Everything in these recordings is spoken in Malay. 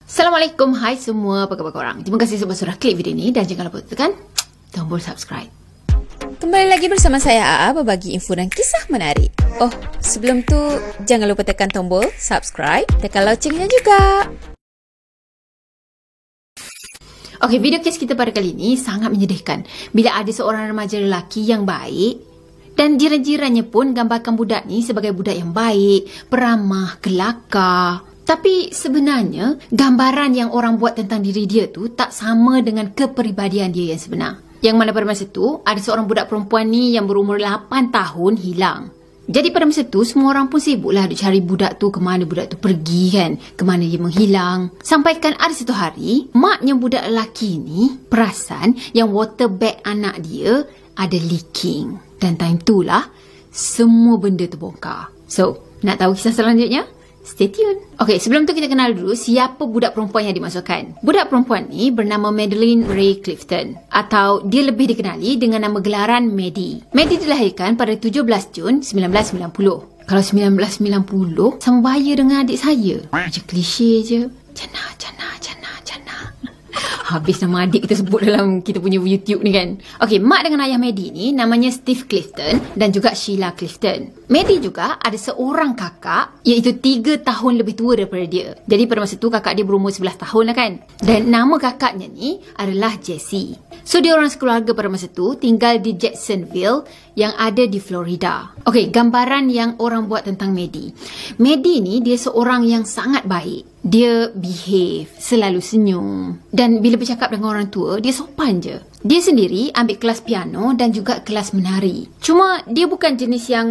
Assalamualaikum, hai semua, apa khabar korang? Terima kasih sebab sudah klik video ni dan jangan lupa tekan tombol subscribe. Kembali lagi bersama saya AA berbagi info dan kisah menarik. Oh, sebelum tu jangan lupa tekan tombol subscribe, tekan loncengnya juga. Okey, video kes kita pada kali ini sangat menyedihkan bila ada seorang remaja lelaki yang baik dan jiran-jirannya pun gambarkan budak ni sebagai budak yang baik, peramah, kelakar. Tapi sebenarnya, gambaran yang orang buat tentang diri dia tu tak sama dengan kepribadian dia yang sebenar. Yang mana pada masa tu, ada seorang budak perempuan ni yang berumur 8 tahun hilang. Jadi pada masa tu, semua orang pun sibuklah duk cari budak tu, ke mana budak tu pergi kan, ke mana dia menghilang. Sampaikan ada satu hari, maknya budak lelaki ni perasan yang water bag anak dia ada leaking. Dan time tu lah, semua benda terbongkar. So, nak tahu kisah selanjutnya? Stay tune. Okay, sebelum tu kita kenal dulu siapa budak perempuan yang dimasukkan. Budak perempuan ni bernama Madeline Ray Clifton, atau dia lebih dikenali dengan nama gelaran Maddie. Maddie dilahirkan pada 17 Jun 1990. Kalau 1990 sama bahaya dengan adik saya. Macam klise je. Jana. Habis nama adik kita sebut dalam kita punya YouTube ni kan. Okey, mak dengan ayah Maddie ni namanya Steve Clifton dan juga Sheila Clifton. Maddie juga ada seorang kakak iaitu 3 tahun lebih tua daripada dia. Jadi pada masa tu kakak dia berumur 11 tahun lah kan. Dan nama kakaknya ni adalah Jessie. So dia orang sekeluarga pada masa tu tinggal di Jacksonville yang ada di Florida. Okey, gambaran yang orang buat tentang Maddie. Maddie ni dia seorang yang sangat baik. Dia behave, selalu senyum. Dan bila bercakap dengan orang tua, dia sopan je. Dia sendiri ambil kelas piano dan juga kelas menari. Cuma dia bukan jenis yang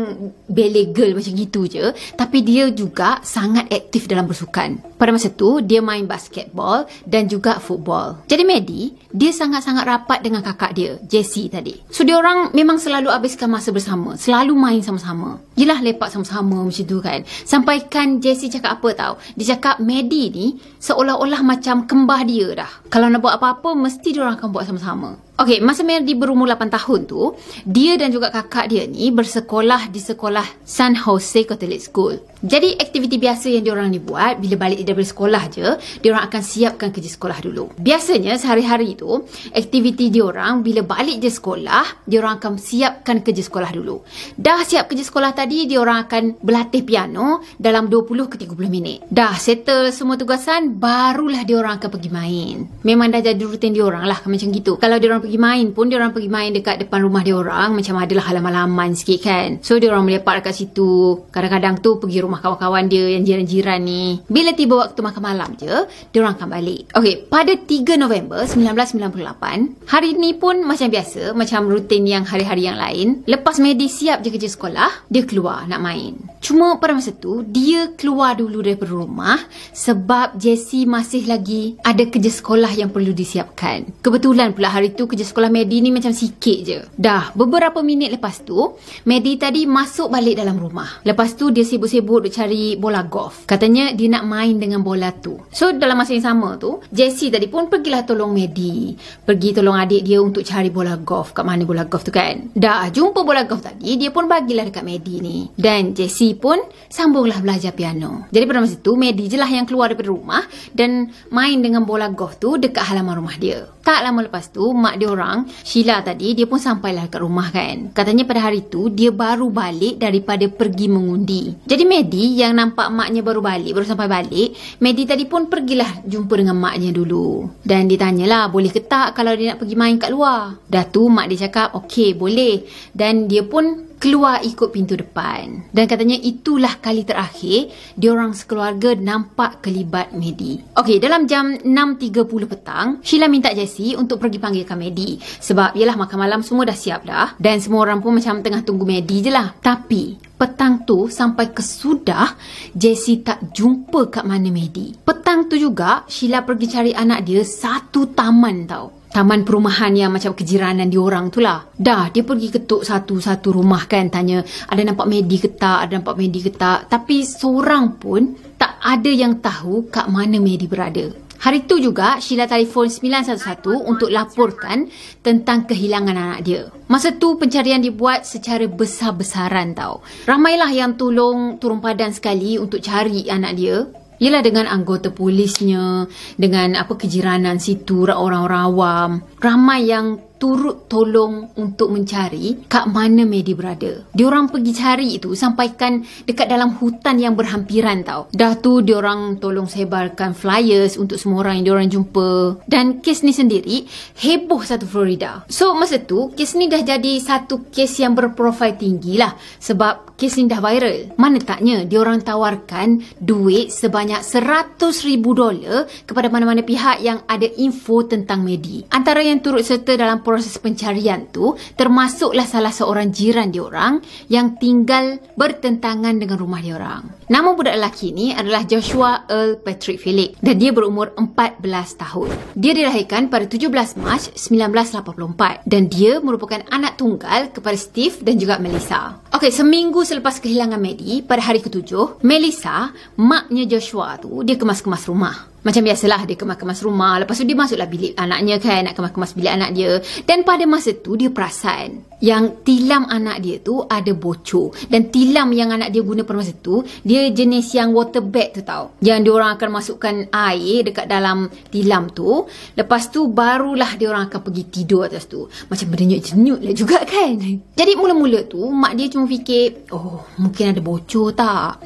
ballet girl macam gitu je, tapi dia juga sangat aktif dalam bersukan. Pada masa tu, dia main basketball dan juga football. Jadi Maddie, dia sangat-sangat rapat dengan kakak dia, Jessie tadi. So dia orang memang selalu habiskan masa bersama, selalu main sama-sama. Yelah, lepak sama-sama macam tu kan. Sampaikan Jessie cakap apa tau. Dia cakap Maddie ni seolah-olah macam kembar dia dah. Kalau nak buat apa-apa, mesti dia orang akan buat sama-sama. Okey, masa Maddie berumur 8 tahun tu, dia dan juga kakak dia ni bersekolah di sekolah San Jose Catholic School. Jadi aktiviti biasa yang diorang ni buat bila balik daripada sekolah je, diorang akan siapkan kerja sekolah dulu. Biasanya sehari-hari tu, aktiviti diorang bila balik je sekolah, diorang akan siapkan kerja sekolah dulu. Dah siap kerja sekolah tadi, diorang akan berlatih piano dalam 20 ke 30 minit. Dah settle semua tugasan, barulah diorang akan pergi main. Memang dah jadi rutin diorang lah macam gitu. Kalau diorang pergi main pun, diorang pergi main dekat depan rumah diorang, macam adalah halaman-halaman sikit kan. So diorang melepak dekat situ. Kadang-kadang tu pergi rumah kawan-kawan dia yang jiran-jiran ni. Bila tiba waktu makan malam je, diorang akan balik. Okey, pada 3 November 1998, hari ni pun macam biasa, macam rutin yang hari-hari yang lain. Lepas Maddie siap je kerja sekolah, dia keluar nak main. Cuma pada masa tu, dia keluar dulu daripada rumah sebab Jessie masih lagi ada kerja sekolah yang perlu disiapkan. Kebetulan pula hari tu kerja sekolah Maddie ni macam sikit je. Dah beberapa minit lepas tu, Maddie tadi masuk balik dalam rumah. Lepas tu dia sibuk-sibuk duk cari bola golf. Katanya dia nak main dengan bola tu. So dalam masa yang sama tu, Jessie tadi pun pergilah tolong Maddie. Pergi tolong adik dia untuk cari bola golf. Kat mana bola golf tu kan? Dah jumpa bola golf tadi, dia pun bagilah dekat Maddie ni. Dan Jessie pun sambunglah belajar piano. Jadi pada masa tu, Maddie je lah yang keluar daripada rumah dan main dengan bola golf tu dekat halaman rumah dia. Tak lama lepas tu, mak dia orang, Sheila tadi, dia pun sampailah kat rumah kan. Katanya pada hari tu, dia baru balik daripada pergi mengundi. Jadi Maddie yang nampak maknya baru sampai balik, Maddie tadi pun pergilah jumpa dengan maknya dulu. Dan ditanyalah, boleh ke tak kalau dia nak pergi main kat luar? Dah tu, mak dia cakap, okey, boleh. Dan dia pun keluar ikut pintu depan. Dan katanya itulah kali terakhir diorang sekeluarga nampak kelibat Maddie. Okey, dalam jam 6.30 petang, Sheila minta Jessie untuk pergi panggilkan Maddie. Sebab yelah makan malam semua dah siap dah. Dan semua orang pun macam tengah tunggu Maddie je lah. Tapi petang tu sampai kesudah, Jessie tak jumpa kat mana Maddie. Petang tu juga, Sheila pergi cari anak dia satu taman tau. Taman perumahan yang macam kejiranan diorang tu lah. Dah, dia pergi ketuk satu-satu rumah kan. Tanya, ada nampak Maddie ke tak? Ada nampak Maddie ke tak? Tapi seorang pun tak ada yang tahu kat mana Maddie berada. Hari tu juga, Sheila telefon 911 untuk laporkan tentang kehilangan anak dia. Masa tu, pencarian dibuat secara besar-besaran tau. Ramailah yang tolong turun padan sekali untuk cari anak dia. Yelah, dengan anggota polisnya, dengan kejiranan situ, orang-orang awam, ramai yang turut tolong untuk mencari kat mana Maddie berada. Diorang pergi cari itu sampaikan dekat dalam hutan yang berhampiran tau. Dah tu diorang tolong sebarkan flyers untuk semua orang yang diorang jumpa. Dan kes ni sendiri heboh satu Florida. So masa tu kes ni dah jadi satu kes yang berprofil tinggi lah, sebab kes ni dah viral. Mana taknya diorang tawarkan duit sebanyak $100,000 kepada mana-mana pihak yang ada info tentang Maddie. Antara yang turut serta dalam proses pencarian tu termasuklah salah seorang jiran diorang yang tinggal bertentangan dengan rumah diorang. Nama budak lelaki ni adalah Joshua Earl Patrick Philip dan dia berumur 14 tahun. Dia dilahirkan pada 17 Mac 1984 dan dia merupakan anak tunggal kepada Steve dan juga Melissa. Okey, seminggu selepas kehilangan Maddie pada hari ke-7, Melissa, maknya Joshua tu, dia kemas-kemas rumah. Macam biasalah, dia kemas-kemas rumah. Lepas tu dia masuklah bilik anaknya kan, nak kemas-kemas bilik anak dia. Dan pada masa tu dia perasan yang tilam anak dia tu ada bocor. Dan tilam yang anak dia guna pada masa tu, dia jenis yang water bag tu tau, yang diorang akan masukkan air dekat dalam tilam tu. Lepas tu barulah diorang akan pergi tidur atas tu. Macam berdenyut-denyut lah juga kan. Jadi mula-mula tu mak dia cuma fikir, oh mungkin ada bocor tak.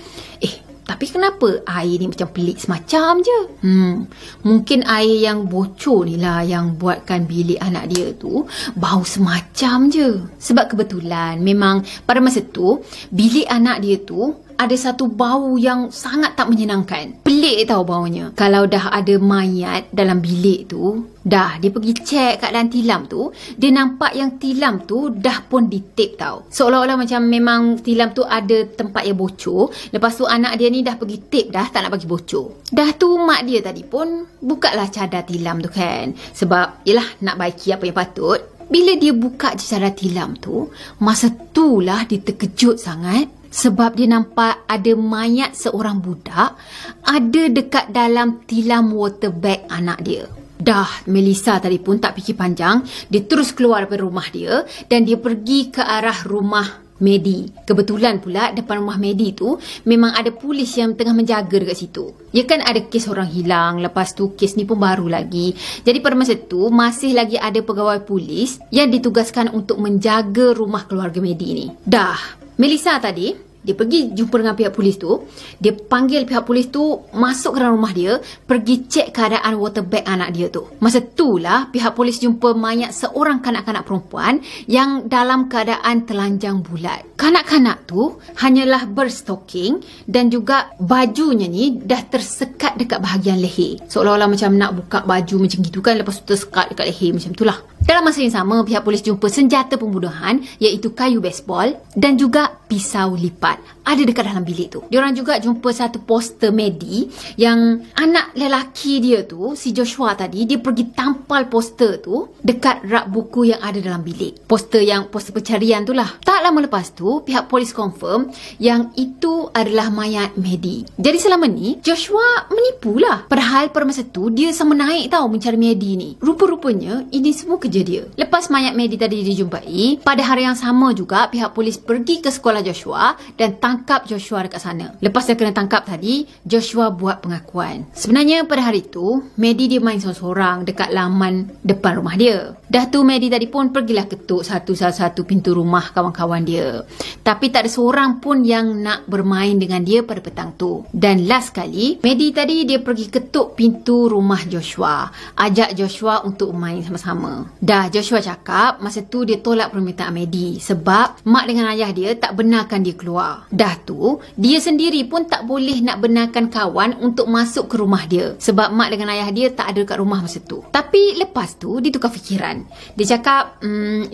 Tapi kenapa air ni macam pelik semacam je? Mungkin air yang bocor ni lah yang buatkan bilik anak dia tu bau semacam je. Sebab kebetulan memang pada masa tu bilik anak dia tu ada satu bau yang sangat tak menyenangkan. Pelik tau baunya. Kalau dah ada mayat dalam bilik tu, dah dia pergi cek kat dalam tilam tu, dia nampak yang tilam tu dah pun ditip tau. Seolah-olah macam memang tilam tu ada tempat yang bocor. Lepas tu anak dia ni dah pergi tip dah, tak nak bagi bocor. Dah tu mak dia tadi pun bukalah cadar tilam tu kan. Sebab yelah nak baiki apa yang patut. Bila dia buka cadar tilam tu, masa tu lah dia terkejut sangat. Sebab dia nampak ada mayat seorang budak ada dekat dalam tilam water bag anak dia. Dah, Melissa tadi pun tak fikir panjang. Dia terus keluar dari rumah dia dan dia pergi ke arah rumah Maddie. Kebetulan pula depan rumah Maddie tu memang ada polis yang tengah menjaga dekat situ. Ya kan ada kes orang hilang. Lepas tu kes ni pun baru lagi. Jadi pada masa tu masih lagi ada pegawai polis yang ditugaskan untuk menjaga rumah keluarga Maddie ni. Dah, Melissa tadi, dia pergi jumpa dengan pihak polis tu. Dia panggil pihak polis tu masuk ke dalam rumah dia, pergi cek keadaan water bag anak dia tu. Masa tu lah pihak polis jumpa mayat seorang kanak-kanak perempuan yang dalam keadaan telanjang bulat. Kanak-kanak tu hanyalah berstoking dan juga bajunya ni dah tersekat dekat bahagian leher. Seolah-olah macam nak buka baju macam gitu kan, lepas tu tersekat dekat leher macam tu lah. Dalam masa yang sama, pihak polis jumpa senjata pembunuhan iaitu kayu baseball dan juga pisau lipat ada dekat dalam bilik tu. Diorang juga jumpa satu poster Maddie yang anak lelaki dia tu, si Joshua tadi, dia pergi tampal poster tu dekat rak buku yang ada dalam bilik. Poster pencarian tu lah. Tak lama lepas tu, pihak polis confirm yang itu adalah mayat Maddie. Jadi selama ni, Joshua menipu lah. Padahal pada masa tu, dia sama naik tau mencari Maddie ni. Rupa-rupanya, ini semua kerja dia. Lepas mayat Maddie tadi dijumpai, pada hari yang sama juga, pihak polis pergi ke sekolah Joshua dan tangkap Joshua dekat sana. Lepas dia kena tangkap tadi, Joshua buat pengakuan. Sebenarnya pada hari tu, Maddie dia main seorang-seorang dekat laman depan rumah dia. Dah tu Maddie tadi pun pergilah ketuk satu-satu pintu rumah kawan-kawan dia. Tapi tak ada seorang pun yang nak bermain dengan dia pada petang tu. Dan last kali, Maddie tadi dia pergi ketuk pintu rumah Joshua. Ajak Joshua untuk main sama-sama. Dah Joshua cakap masa tu dia tolak permintaan Maddie sebab mak dengan ayah dia tak benarkan dia keluar. Dah tu, dia sendiri pun tak boleh nak benarkan kawan untuk masuk ke rumah dia sebab mak dengan ayah dia tak ada dekat rumah masa tu. Tapi lepas tu, dia tukar fikiran. Dia cakap,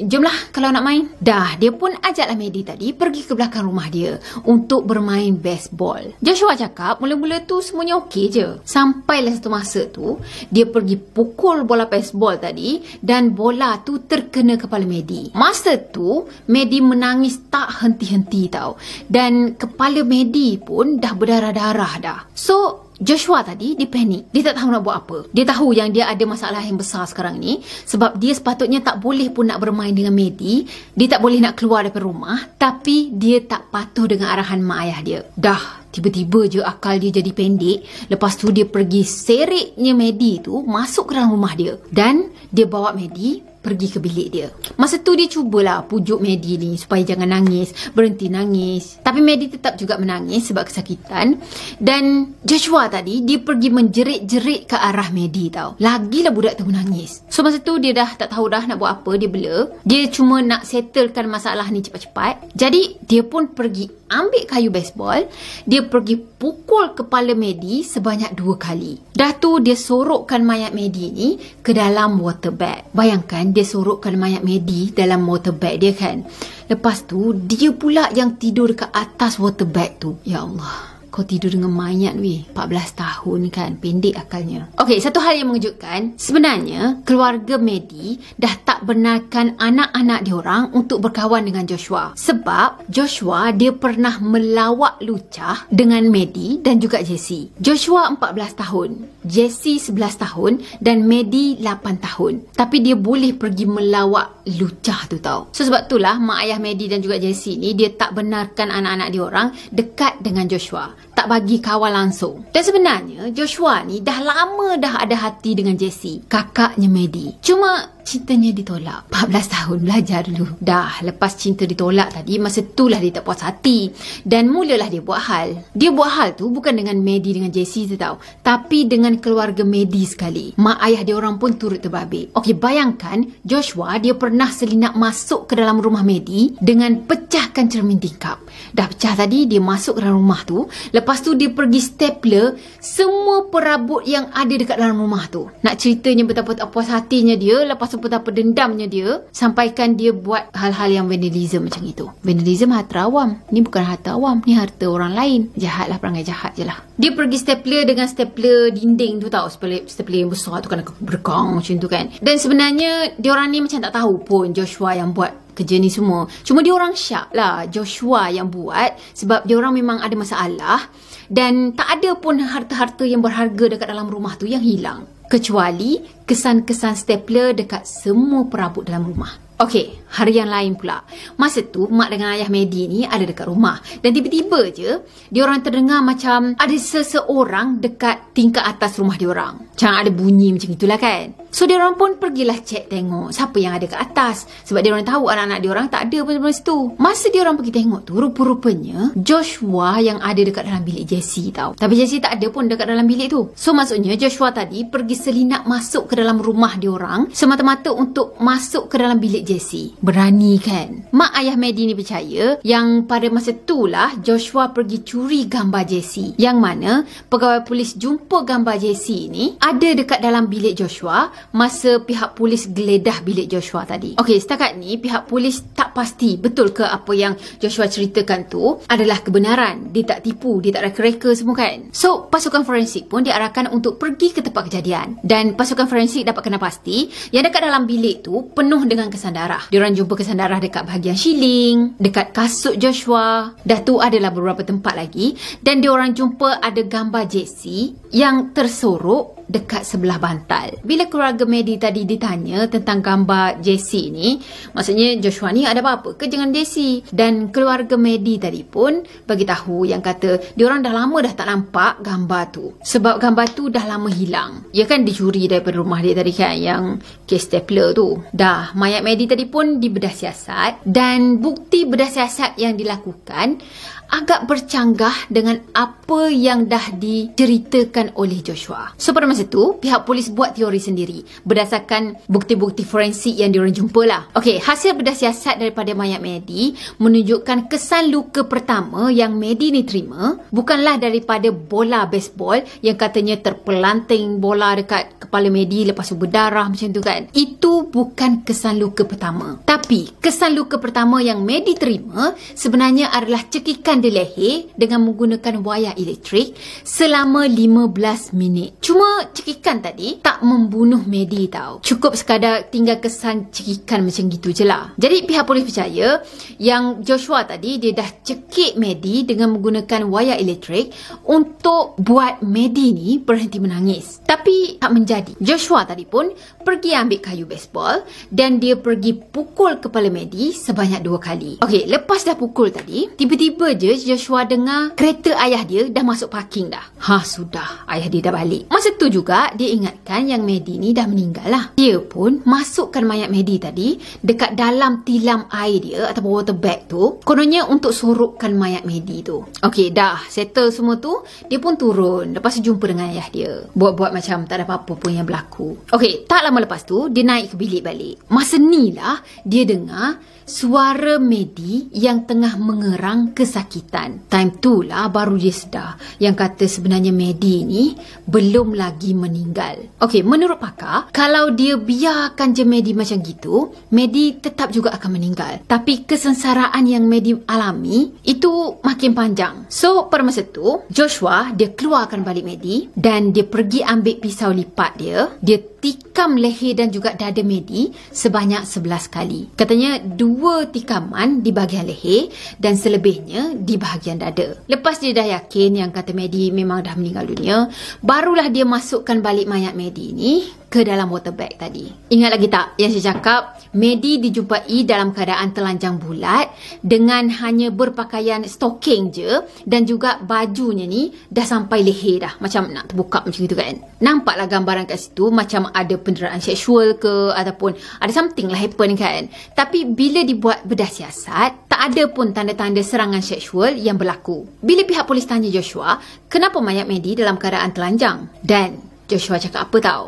jomlah kalau nak main. Dah, dia pun ajaklah Maddie tadi pergi ke belakang rumah dia untuk bermain baseball. Joshua cakap, mula-mula tu semuanya okey je. Sampailah satu masa tu, dia pergi pukul bola baseball tadi dan bola tu terkena kepala Maddie. Masa tu, Maddie menangis tak henti-henti tau. Dan kepala Maddie pun dah berdarah-darah dah. So, Joshua tadi, dia panik. Dia tak tahu nak buat apa. Dia tahu yang dia ada masalah yang besar sekarang ni. Sebab dia sepatutnya tak boleh pun nak bermain dengan Maddie. Dia tak boleh nak keluar daripada rumah. Tapi dia tak patuh dengan arahan mak ayah dia. Dah, Tiba-tiba je akal dia jadi pendek. Lepas tu dia pergi seriknya Maddie tu masuk ke dalam rumah dia. Dan dia bawa Maddie pergi ke bilik dia. Masa tu dia cubalah pujuk Maddie ni supaya jangan nangis, berhenti nangis. Tapi Maddie tetap juga menangis sebab kesakitan. Dan Joshua tadi dia pergi menjerit-jerit ke arah Maddie tau. Lagilah budak tu menangis. So masa tu dia dah tak tahu dah nak buat apa, dia blur. Dia cuma nak settlekan masalah ni cepat-cepat. Jadi dia pun pergi ambil kayu baseball, dia pergi pukul kepala Maddie sebanyak 2 kali. Dah tu dia sorokkan mayat Maddie ni ke dalam water bag. Bayangkan dia sorokkan mayat Maddie dalam water bag dia kan. Lepas tu dia pula yang tidur dekat atas water bag tu. Ya Allah, kau tidur dengan mayat weh. 14 tahun kan, pendek akalnya. Okey, satu hal yang mengejutkan, sebenarnya keluarga Maddie dah tak benarkan anak-anak diorang untuk berkawan dengan Joshua. Sebab Joshua dia pernah melawak lucah dengan Maddie dan juga Jessie. Joshua 14 tahun, Jessie 11 tahun dan Maddie 8 tahun. Tapi dia boleh pergi melawak lucah tu tau. So sebab itulah mak ayah Maddie dan juga Jessie ni dia tak benarkan anak-anak diorang dekat dengan Joshua. Tak bagi kawan langsung. Dan sebenarnya Joshua ni dah lama dah ada hati dengan Jessie, kakaknya Maddie. Cuma cintanya ditolak. 14 tahun, belajar dulu. Dah lepas cinta ditolak tadi, masa itulah dia tak puas hati. Dan mulalah dia buat hal. Dia buat hal tu bukan dengan Maddie dengan Jessie tu tau, tapi dengan keluarga Maddie sekali. Mak ayah dia orang pun turut terbabit. Okey, bayangkan Joshua dia pernah selinap masuk ke dalam rumah Maddie dengan pecahkan cermin tingkap. Dah pecah tadi, dia masuk ke dalam rumah tu. Lepas tu dia pergi stapler semua perabot yang ada dekat dalam rumah tu. Nak ceritanya betapa tak puas hatinya dia, lepas tu betapa dendamnya dia, sampaikan dia buat hal-hal yang vandalism macam itu. Vandalism harta awam. Ni bukan harta awam, ni harta orang lain. Jahat lah, perangai jahat je lah. Dia pergi stapler dengan stapler dinding tu tau, stapler yang besar tu kan, berkang macam tu kan. Dan sebenarnya diorang ni macam tak tahu pun Joshua yang buat kerja ni semua. Cuma diorang syak lah Joshua yang buat, sebab diorang memang ada masalah. Dan tak ada pun harta-harta yang berharga dekat dalam rumah tu yang hilang, kecuali kesan-kesan stapler dekat semua perabot dalam rumah. Okey, hari yang lain pula. Masa tu mak dengan ayah Maddie ni ada dekat rumah. Dan tiba-tiba je diorang terdengar macam ada seseorang dekat tingkat atas rumah diorang. Macam ada bunyi macam itulah kan. So diorang pun pergilah cek tengok siapa yang ada kat atas. Sebab diorang tahu anak-anak diorang tak ada pun dalam situ. Masa diorang pergi tengok tu, rupa-rupanya Joshua yang ada dekat dalam bilik Jessie tau. Tapi Jessie tak ada pun dekat dalam bilik tu. So maksudnya Joshua tadi pergi selinap masuk ke dalam rumah diorang semata-mata untuk masuk ke dalam bilik Jessie. Berani kan? Mak ayah Maddie ni percaya yang pada masa itulah Joshua pergi curi gambar Jessie. Yang mana pegawai polis jumpa gambar Jessie ni ada dekat dalam bilik Joshua masa pihak polis geledah bilik Joshua tadi. Okey, setakat ni pihak polis tak pasti betul ke apa yang Joshua ceritakan tu adalah kebenaran. Dia tak tipu, dia tak reka-reka semua kan. So pasukan forensik pun diarahkan untuk pergi ke tempat kejadian. Dan pasukan forensik dapat kena pasti yang dekat dalam bilik tu penuh dengan kesan darah. Diorang jumpa kesan darah dekat bahagian shilling, dekat kasut Joshua. Dah tu adalah beberapa tempat lagi. Dan diorang jumpa ada gambar Jessie yang tersorok dekat sebelah bantal. Bila keluarga Maddie tadi ditanya tentang gambar Jessie ni, maksudnya Joshua ni ada apa-apa ke dengan Jessie? Dan keluarga Maddie tadi pun bagi tahu yang kata diorang dah lama dah tak nampak gambar tu. Sebab gambar tu dah lama hilang. Ya kan, dicuri daripada rumah dia tadi kan, yang kes stapler tu. Dah, mayat Maddie tadi pun dibedah siasat. Dan bukti bedah siasat yang dilakukan agak bercanggah dengan apa yang dah diceritakan oleh Joshua. So pada masa tu, pihak polis buat teori sendiri berdasarkan bukti-bukti forensik yang diorang jumpa lah. Okey, hasil bedah siasat daripada mayat Maddie menunjukkan kesan luka pertama yang Maddie ni terima bukanlah daripada bola baseball yang katanya terpelanting bola dekat kepala Maddie lepas tu berdarah macam tu kan. Itu bukan kesan luka pertama. Tapi kesan luka pertama yang Maddie terima sebenarnya adalah cekikan di leher dengan menggunakan wayar elektrik selama 15 minit. Cuma cekikan tadi tak membunuh Maddie tau. Cukup sekadar tinggal kesan cekikan macam gitu je lah. Jadi pihak polis percaya yang Joshua tadi dia dah cekik Maddie dengan menggunakan wayar elektrik untuk buat Maddie ni berhenti menangis. Tapi tak menjadi. Joshua tadi pun pergi ambil kayu baseball dan dia pergi pukul kepala Maddie sebanyak 2 kali. Okey, lepas dah pukul tadi, tiba-tiba je Joshua dengar kereta ayah dia dah masuk parking dah. Sudah, ayah dia dah balik. Masa tu juga dia ingatkan yang Maddie ni dah meninggal lah. Dia pun masukkan mayat Maddie tadi dekat dalam tilam air dia ataupun water bag tu, kononnya untuk sorokkan mayat Maddie tu. Okey, dah settle semua tu, dia pun turun. Lepas tu jumpa dengan ayah dia. Buat-buat macam tak ada apa-apa pun yang berlaku. Okey, tak lama lepas tu dia naik ke bilik balik. Masa ni lah dia dengar suara Maddie yang tengah mengerang kesakitan. Time tu lah baru dia sedar yang kata sebenarnya Maddie ni belum lagi meninggal. Okey, menurut pakar, kalau dia biarkan je Maddie macam gitu, Maddie tetap juga akan meninggal. Tapi kesengsaraan yang Maddie alami itu makin panjang. So, pada masa tu, Joshua dia keluarkan balik Maddie dan dia pergi ambil pisau lipat dia. Dia tikam leher dan juga dada Maddie sebanyak 11 kali. Katanya 2 tikaman di bahagian leher dan selebihnya di bahagian dada. Lepas dia dah yakin yang kata Maddie memang dah meninggal dunia, barulah dia masukkan balik mayat Maddie ni ke dalam water bag tadi. Ingat lagi tak yang saya cakap? Maddie dijumpai dalam keadaan telanjang bulat dengan hanya berpakaian stocking je dan juga bajunya ni dah sampai leher dah. Macam nak terbuka macam itu kan. Nampaklah gambaran kat situ macam ada penderaan seksual ke ataupun ada something lah happen kan. Tapi bila dibuat bedah siasat, tak ada pun tanda-tanda serangan seksual yang berlaku. Bila pihak polis tanya Joshua, kenapa mayat Maddie dalam keadaan telanjang? Dan Joshua cakap apa tahu?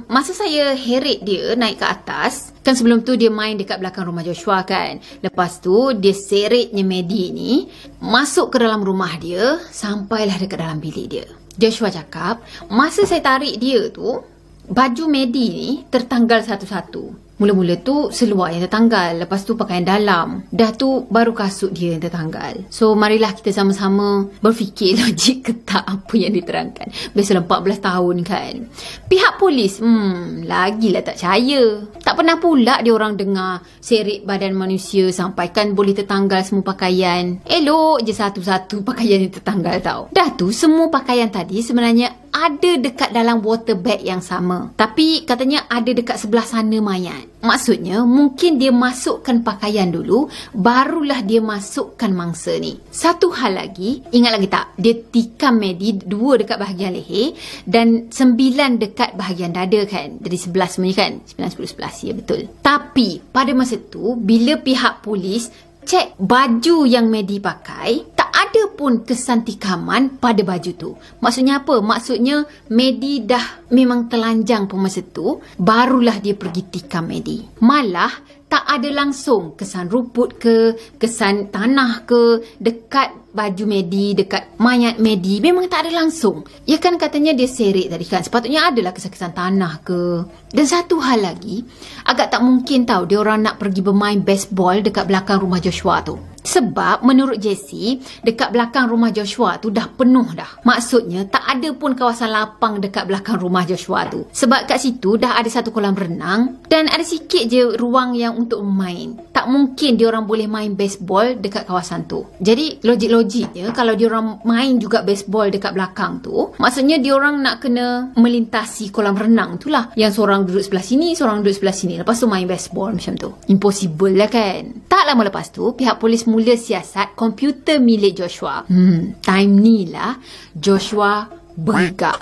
Masa saya heret dia naik ke atas, kan sebelum tu dia main dekat belakang rumah Joshua kan. Lepas tu dia seretnya Maddie ni masuk ke dalam rumah dia sampailah dekat dalam bilik dia. Joshua cakap, masa saya tarik dia tu, baju Maddie ni tertanggal satu-satu. Mula-mula tu seluar yang tertanggal, lepas tu pakaian dalam, dah tu baru kasut dia yang tertanggal. So marilah kita sama-sama berfikir logik ke tak apa yang diterangkan. Biasalah 14 tahun kan. Pihak polis lagilah tak percaya. Tak pernah pula dia orang dengar seret badan manusia sampai kan boleh tertanggal semua pakaian. Elok je satu-satu pakaian yang tertanggal tau. Dah tu semua pakaian tadi sebenarnya ada dekat dalam water bag yang sama. Tapi katanya ada dekat sebelah sana mayat. Maksudnya mungkin dia masukkan pakaian dulu, barulah dia masukkan mangsa ni. Satu hal lagi, ingat lagi tak? Dia tikam Maddie 2 dekat bahagian leher dan 9 dekat bahagian dada kan. Jadi 11 semuanya kan? 9, 10, 11, ya betul. Tapi pada masa tu, bila pihak polis cek baju yang Maddie pakai, tak ada pun kesan tikaman pada baju tu. Maksudnya apa? Maksudnya Maddie dah memang telanjang pun masa tu, barulah dia pergi tikam Maddie. Malah tak ada langsung kesan rumput ke, kesan tanah ke dekat baju Maddie, dekat mayat Maddie. Memang tak ada langsung. Ya kan katanya dia seret tadi kan. Sepatutnya adalah kesan-kesan tanah ke. Dan satu hal lagi, agak tak mungkin tahu dia orang nak pergi bermain baseball dekat belakang rumah Joshua tu. Sebab menurut Jessie, dekat belakang rumah Joshua tu dah penuh dah. Maksudnya tak ada pun kawasan lapang dekat belakang rumah Joshua tu. Sebab kat situ dah ada satu kolam renang dan ada sikit je ruang yang untuk main. Tak mungkin diorang boleh main baseball dekat kawasan tu. Jadi logik-logiknya kalau diorang main juga baseball dekat belakang tu, maksudnya diorang nak kena melintasi kolam renang tu lah. Yang seorang duduk sebelah sini, seorang duduk sebelah sini. Lepas tu main baseball macam tu. Impossible lah kan. Tak lama lepas tu, pihak polis mula siasat komputer milik Joshua. Time ni lah Joshua bergegak.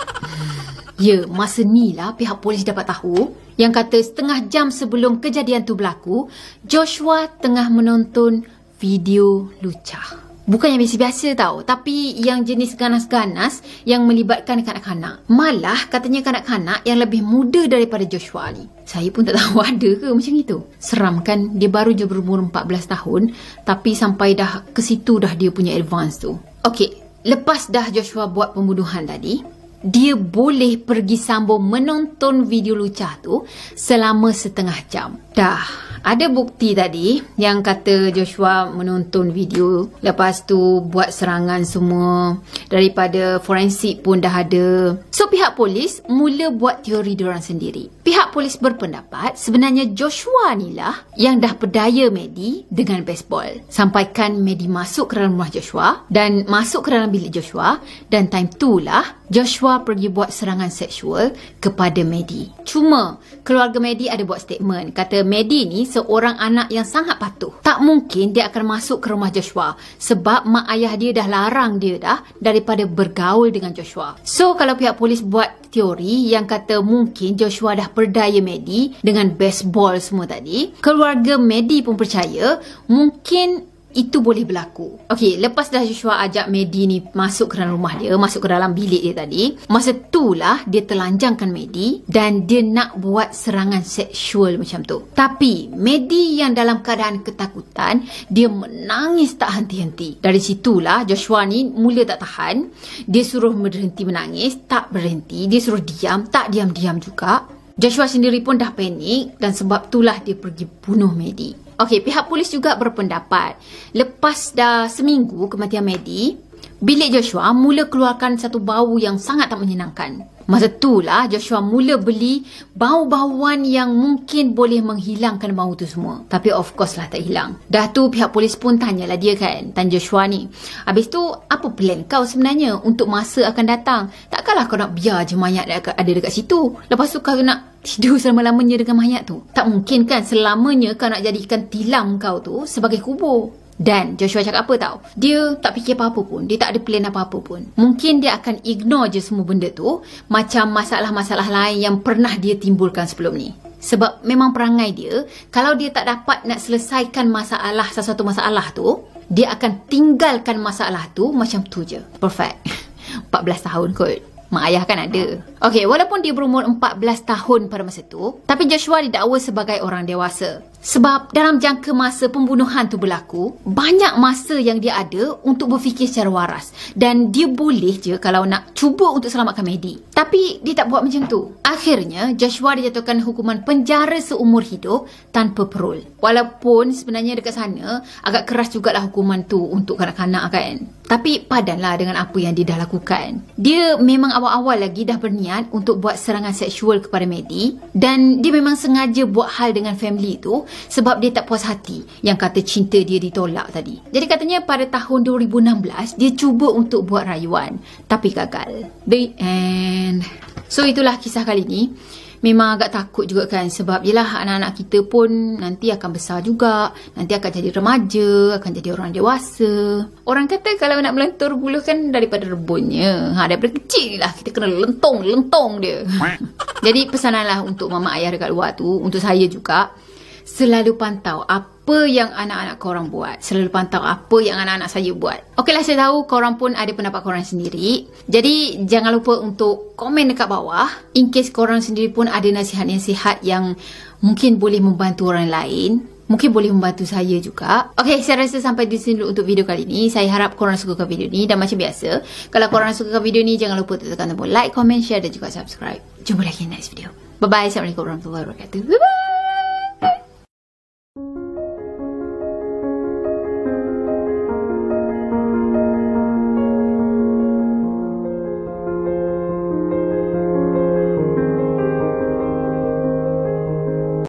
Ya, masa ni lah pihak polis dapat tahu yang kata setengah jam sebelum kejadian tu berlaku, Joshua tengah menonton video lucah. Bukan yang biasa-biasa tau, tapi yang jenis ganas-ganas yang melibatkan kanak-kanak. Malah katanya kanak-kanak yang lebih muda daripada Joshua ni. Saya pun tak tahu ada ke macam itu. Seram kan, dia baru je berumur 14 tahun, tapi sampai dah ke situ dah dia punya advance tu. Okey, lepas dah Joshua buat pembunuhan tadi, dia boleh pergi sambung menonton video lucah tu selama setengah jam. Dah, ada bukti tadi yang kata Joshua menonton video, lepas tu buat serangan semua, daripada forensik pun dah ada. So pihak polis mula buat teori diorang sendiri. Pihak polis berpendapat sebenarnya Joshua ni lah yang dah berdaya Maddie dengan baseball, sampaikan Maddie masuk ke dalam rumah Joshua dan masuk ke dalam bilik Joshua, dan time tu lah Joshua pergi buat serangan seksual kepada Maddie. Cuma keluarga Maddie ada buat statement, kata Maddie ni seorang anak yang sangat patuh. Tak mungkin dia akan masuk ke rumah Joshua sebab mak ayah dia dah larang dia dah daripada bergaul dengan Joshua. So kalau pihak polis buat teori yang kata mungkin Joshua dah berdaya Maddie dengan baseball semua tadi, keluarga Maddie pun percaya mungkin itu boleh berlaku. Okey, lepas dah Joshua ajak Maddie ni masuk ke dalam rumah dia, masuk ke dalam bilik dia tadi, masa itulah dia telanjangkan Maddie dan dia nak buat serangan seksual macam tu. Tapi Maddie yang dalam keadaan ketakutan, dia menangis tak henti-henti. Dari situlah Joshua ni mula tak tahan. Dia suruh berhenti menangis, tak berhenti. Dia suruh diam, tak diam-diam juga. Joshua sendiri pun dah panik dan sebab itulah dia pergi bunuh Maddie. Okey, pihak polis juga berpendapat lepas dah seminggu kematian Maddie, bilik Joshua mula keluarkan satu bau yang sangat tak menyenangkan. Masa itulah Joshua mula beli bau-bauan yang mungkin boleh menghilangkan bau tu semua. Tapi of course lah tak hilang. Dah tu pihak polis pun tanyalah dia kan, tanya Joshua ni, habis tu apa plan kau sebenarnya untuk masa akan datang? Takkanlah kau nak biar je mayat ada dekat situ, lepas tu kau nak tidur selama-lamanya dengan mayat tu? Tak mungkin kan selamanya kau nak jadikan tilam kau tu sebagai kubur. Dan Joshua cakap apa tau, dia tak fikir apa-apa pun, dia tak ada plan apa-apa pun. Mungkin dia akan ignore je semua benda tu, macam masalah-masalah lain yang pernah dia timbulkan sebelum ni. Sebab memang perangai dia, kalau dia tak dapat nak selesaikan masalah, sesuatu masalah tu, dia akan tinggalkan masalah tu macam tu je. Perfect. 14 tahun kot. Mak ayah kan ada. Okey, walaupun dia berumur 14 tahun pada masa tu, tapi Joshua didakwa sebagai orang dewasa. Sebab dalam jangka masa pembunuhan tu berlaku, banyak masa yang dia ada untuk berfikir secara waras. Dan dia boleh je kalau nak cuba untuk selamatkan Maddie. Tapi dia tak buat macam tu. Akhirnya, Joshua dijatuhkan hukuman penjara seumur hidup tanpa parol. Walaupun sebenarnya dekat sana, agak keras jugalah hukuman tu untuk kanak-kanak kan. Tapi padanlah dengan apa yang dia dah lakukan. Dia memang awal-awal lagi dah berniat untuk buat serangan seksual kepada Maddie. Dan dia memang sengaja buat hal dengan family tu sebab dia tak puas hati yang kata cinta dia ditolak tadi. Jadi katanya pada tahun 2016 dia cuba untuk buat rayuan tapi gagal. The end. So itulah kisah kali ni. Memang agak takut juga kan, sebab yelah anak-anak kita pun nanti akan besar juga, nanti akan jadi remaja, akan jadi orang dewasa. Orang kata kalau nak melentur buluh kan daripada rebunnya. Daripada kecil lah kita kena lentong dia. Jadi pesananlah untuk mama ayah dekat luar tu, untuk saya juga, selalu pantau apa yang anak-anak korang buat. Selalu pantau apa yang anak-anak saya buat. Okeylah, saya tahu korang pun ada pendapat korang sendiri. Jadi jangan lupa untuk komen dekat bawah. In case korang sendiri pun ada nasihat-nasihat yang mungkin boleh membantu orang lain. Mungkin boleh membantu saya juga. Okey, saya rasa sampai di sini dulu untuk video kali ni. Saya harap korang sukakan video ni. Dan macam biasa, kalau korang sukakan video ni, jangan lupa tekan tombol like, comment, share dan juga subscribe. Jumpa lagi next video. Bye-bye. Assalamualaikum warahmatullahi wabarakatuh. Bye-bye.